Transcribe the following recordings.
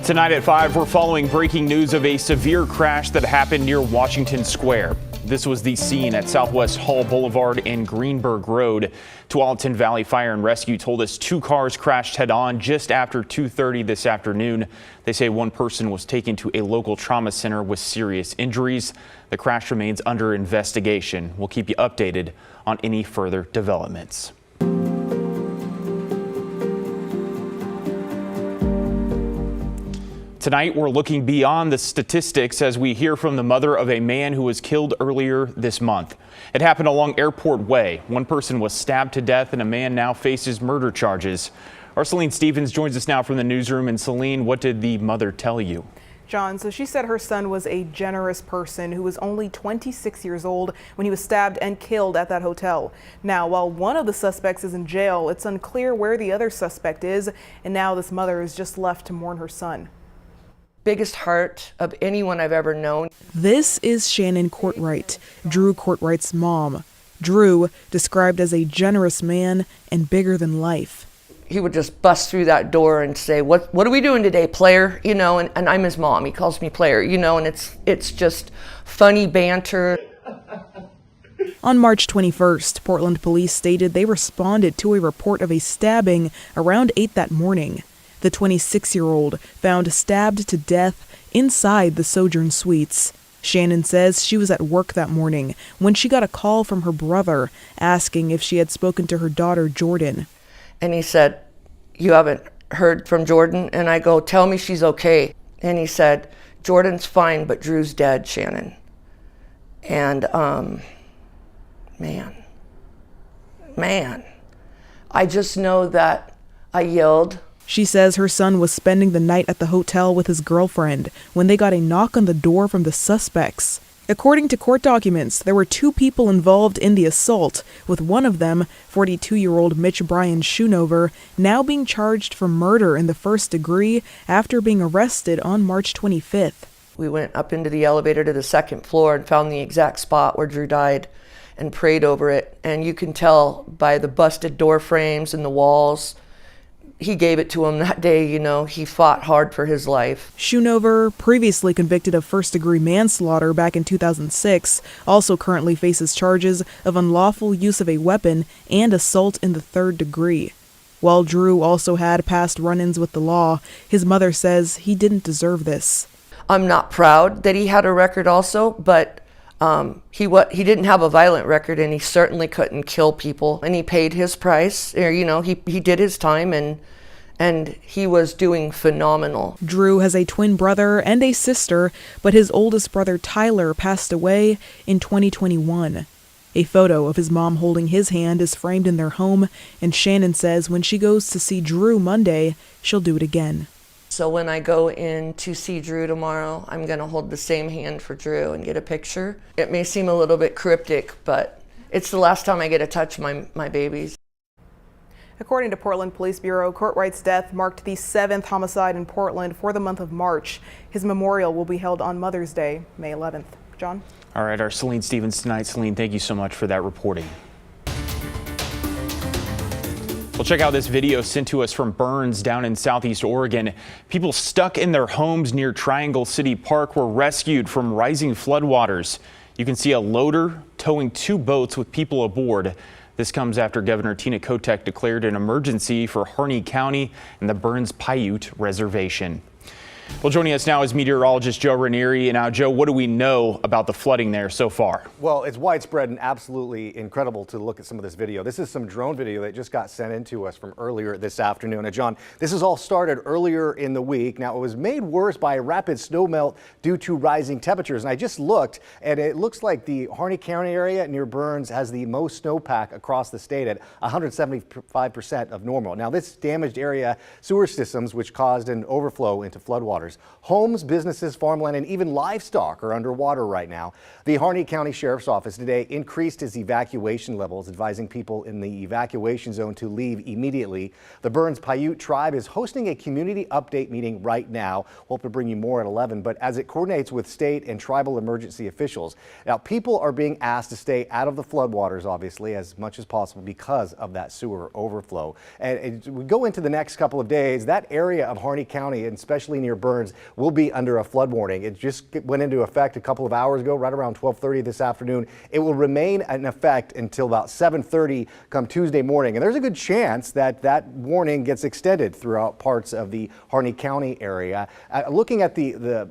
Tonight at 5, we're following breaking news of a severe crash that happened near Washington Square. This was the scene at Southwest Hall Boulevard and Greenberg Road. Tualatin Valley Fire and Rescue told us 2 cars crashed head-on just after 2:30 this afternoon. They say one person was taken to a local trauma center with serious injuries. The crash remains under investigation. We'll keep you updated on any further developments. Tonight, we're looking beyond the statistics as we hear from the mother of a man who was killed earlier this month. It happened along Airport Way. One person was stabbed to death and a man now faces murder charges. Our Celine Stevens joins us now from the newsroom. And Celine, what did the mother tell you? John, so she said her son was a generous person who was only 26 years old when he was stabbed and killed at that hotel. Now, while one of the suspects is in jail, it's unclear where the other suspect is. And now this mother is just left to mourn her son. Biggest heart of anyone I've ever known. This is Shannon Courtwright, Drew Courtwright's mom. Drew, described as a generous man and bigger than life. He would just bust through that door and say, what are we doing today, player? You know, and I'm his mom. He calls me player, you know, and it's just funny banter. On March 21st, Portland police stated they responded to a report of a stabbing around 8 that morning. The 26-year-old found stabbed to death inside the Sojourn Suites. Shannon says she was at work that morning when she got a call from her brother asking if she had spoken to her daughter, Jordan. And he said, "You haven't heard from Jordan?" And I go, "Tell me she's okay." And he said, "Jordan's fine, but Drew's dead, Shannon." And, man, I just know that I yelled. She says her son was spending the night at the hotel with his girlfriend when they got a knock on the door from the suspects. According to court documents, there were 2 people involved in the assault, with one of them, 42-year-old Mitch Brian Schoonover, now being charged for murder in the first degree after being arrested on March 25th. We went up into the elevator to the 2nd floor and found the exact spot where Drew died and prayed over it. And you can tell by the busted door frames and the walls. He gave it to him that day, you know. He fought hard for his life. Schoonover, previously convicted of first-degree manslaughter back in 2006, also currently faces charges of unlawful use of a weapon and assault in the 3rd degree. While Drew also had past run-ins with the law, his mother says he didn't deserve this. I'm not proud that he had a record also, but he didn't have a violent record, and he certainly couldn't kill people, and he paid his price. Or, you know, he did his time, and he was doing phenomenal. Drew has a twin brother and a sister, but his oldest brother Tyler passed away in 2021. A photo of his mom holding his hand is framed in their home, and Shannon says when she goes to see Drew Monday, she'll do it again. So when I go in to see Drew tomorrow, I'm going to hold the same hand for Drew and get a picture. It may seem a little bit cryptic, but it's the last time I get to touch my babies. According to Portland Police Bureau, Courtwright's death marked the 7th homicide in Portland for the month of March. His memorial will be held on Mother's Day, May 11th. John? All right, our Celine Stevens tonight. Celine, thank you so much for that reporting. Well, check out this video sent to us from Burns down in southeast Oregon. People stuck in their homes near Triangle City Park were rescued from rising floodwaters. You can see a loader towing 2 boats with people aboard. This comes after Governor Tina Kotek declared an emergency for Harney County and the Burns Paiute Reservation. Well, joining us now is meteorologist Joe Ranieri. And now, Joe, what do we know about the flooding there so far? Well, it's widespread and absolutely incredible to look at some of this video. This is some drone video that just got sent in to us from earlier this afternoon. Now, John, this has all started earlier in the week. Now, it was made worse by a rapid snowmelt due to rising temperatures. And I just looked, and it looks like the Harney County area near Burns has the most snowpack across the state at 175% of normal. Now, this damaged area sewer systems, which caused an overflow into floodwaters. Homes, businesses, farmland, and even livestock are underwater right now. The Harney County Sheriff's Office today increased its evacuation levels, advising people in the evacuation zone to leave immediately. The Burns Paiute tribe is hosting a community update meeting right now. We'll hope to bring you more at 11, but as it coordinates with state and tribal emergency officials. Now, people are being asked to stay out of the floodwaters, obviously, as much as possible because of that sewer overflow. And as we go into the next couple of days, that area of Harney County, and especially near Burns will be under a flood warning. It just went into effect a couple of hours ago, right around 12:30 this afternoon. It will remain in effect until about 7:30 come Tuesday morning. And there's a good chance that that warning gets extended throughout parts of the Harney County area. Looking at the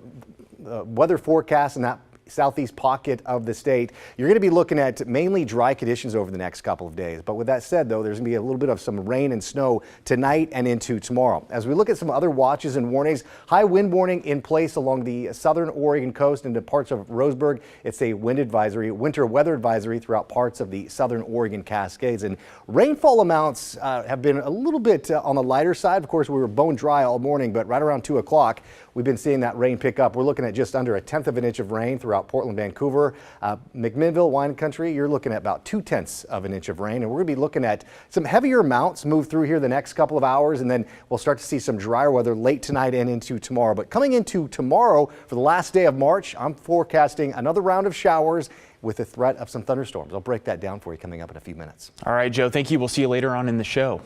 weather forecast in that southeast pocket of the state, you're going to be looking at mainly dry conditions over the next couple of days. But with that said, though, there's going to be a little bit of some rain and snow tonight and into tomorrow. As we look at some other watches and warnings, high wind warning in place along the southern Oregon coast into parts of Roseburg. It's a wind advisory, winter weather advisory throughout parts of the southern Oregon Cascades. And rainfall amounts have been a little bit on the lighter side. Of course, we were bone dry all morning, but right around 2 o'clock, we've been seeing that rain pick up. We're looking at just under 1/10 of an inch of rain throughout Portland, Vancouver. McMinnville, Wine Country, you're looking at about 2/10 of an inch of rain. And we're going to be looking at some heavier amounts move through here the next couple of hours, and then we'll start to see some drier weather late tonight and into tomorrow. But coming into tomorrow, for the last day of March, I'm forecasting another round of showers with the threat of some thunderstorms. I'll break that down for you coming up in a few minutes. All right, Joe, thank you. We'll see you later on in the show.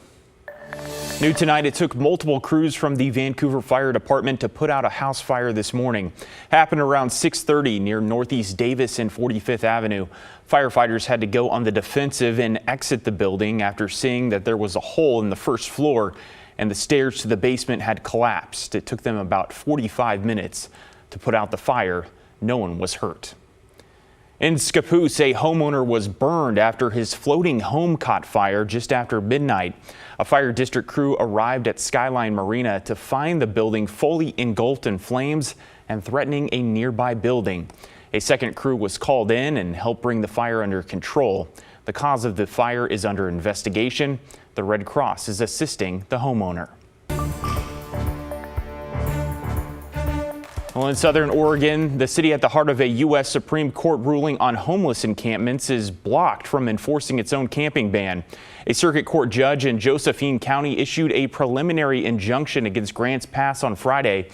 New tonight, it took multiple crews from the Vancouver Fire Department to put out a house fire this morning. Happened around 6:30 near Northeast Davis and 45th Avenue. Firefighters had to go on the defensive and exit the building after seeing that there was a hole in the first floor and the stairs to the basement had collapsed. It took them about 45 minutes to put out the fire. No one was hurt. In Scappoose, a homeowner was burned after his floating home caught fire just after midnight. A fire district crew arrived at Skyline Marina to find the building fully engulfed in flames and threatening a nearby building. A second crew was called in and helped bring the fire under control. The cause of the fire is under investigation. The Red Cross is assisting the homeowner. Well, in southern Oregon, the city at the heart of a U.S. Supreme Court ruling on homeless encampments is blocked from enforcing its own camping ban. A circuit court judge in Josephine County issued a preliminary injunction against Grants Pass on Friday.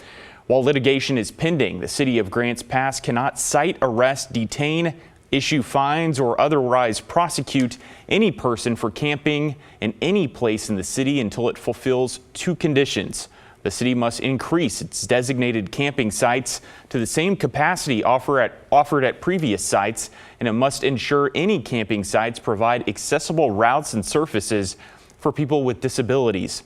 While litigation is pending, the city of Grants Pass cannot cite, arrest, detain, issue fines, or otherwise prosecute any person for camping in any place in the city until it fulfills two conditions. The city must increase its designated camping sites to the same capacity offered at previous sites, and it must ensure any camping sites provide accessible routes and surfaces for people with disabilities.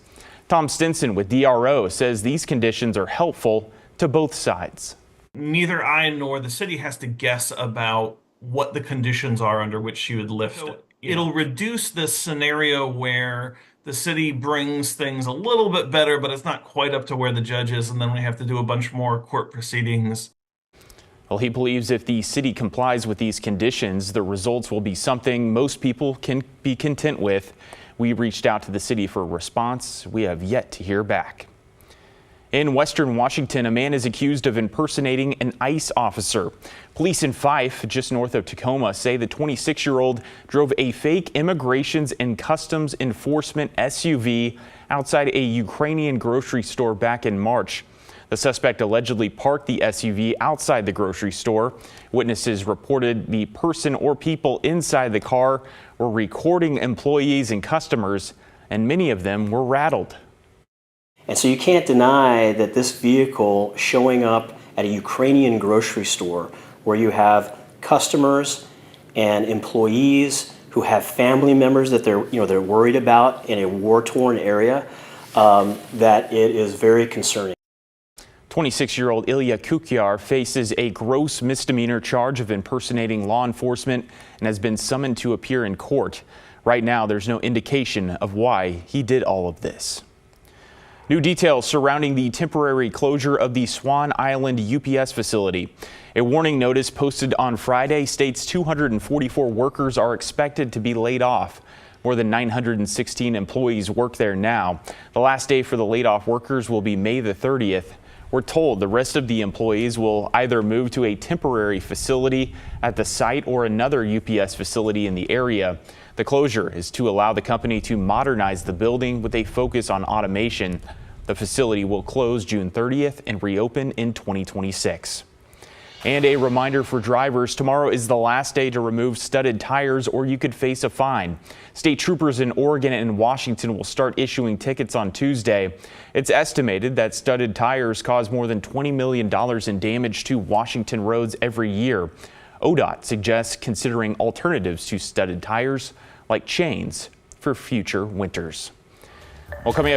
Tom Stinson with DRO says these conditions are helpful to both sides. Neither I nor the city has to guess about what the conditions are under which she would lift it. It'll reduce this scenario where the city brings things a little bit better, but it's not quite up to where the judge is, and then we have to do a bunch more court proceedings. Well, he believes if the city complies with these conditions, the results will be something most people can be content with. We reached out to the city for a response. We have yet to hear back. In Western Washington, a man is accused of impersonating an ICE officer. Police in Fife, just north of Tacoma, say the 26-year-old drove a fake Immigrations and Customs Enforcement SUV outside a Ukrainian grocery store back in March. The suspect allegedly parked the SUV outside the grocery store. Witnesses reported the person or people inside the car were recording employees and customers, and many of them were rattled. And so you can't deny that this vehicle showing up at a Ukrainian grocery store where you have customers and employees who have family members that they're worried about in a war-torn area, that it is very concerning. 26-year-old Ilya Kukyar faces a gross misdemeanor charge of impersonating law enforcement and has been summoned to appear in court. Right now, there's no indication of why he did all of this. New details surrounding the temporary closure of the Swan Island UPS facility. A warning notice posted on Friday states 244 workers are expected to be laid off. More than 916 employees work there now. The last day for the laid off workers will be May the 30th. We're told the rest of the employees will either move to a temporary facility at the site or another UPS facility in the area. The closure is to allow the company to modernize the building with a focus on automation. The facility will close June 30th and reopen in 2026. And a reminder for drivers, tomorrow is the last day to remove studded tires or you could face a fine. State troopers in Oregon and Washington will start issuing tickets on Tuesday. It's estimated that studded tires cause more than $20 million in damage to Washington roads every year. ODOT suggests considering alternatives to studded tires like chains for future winters. Well, coming up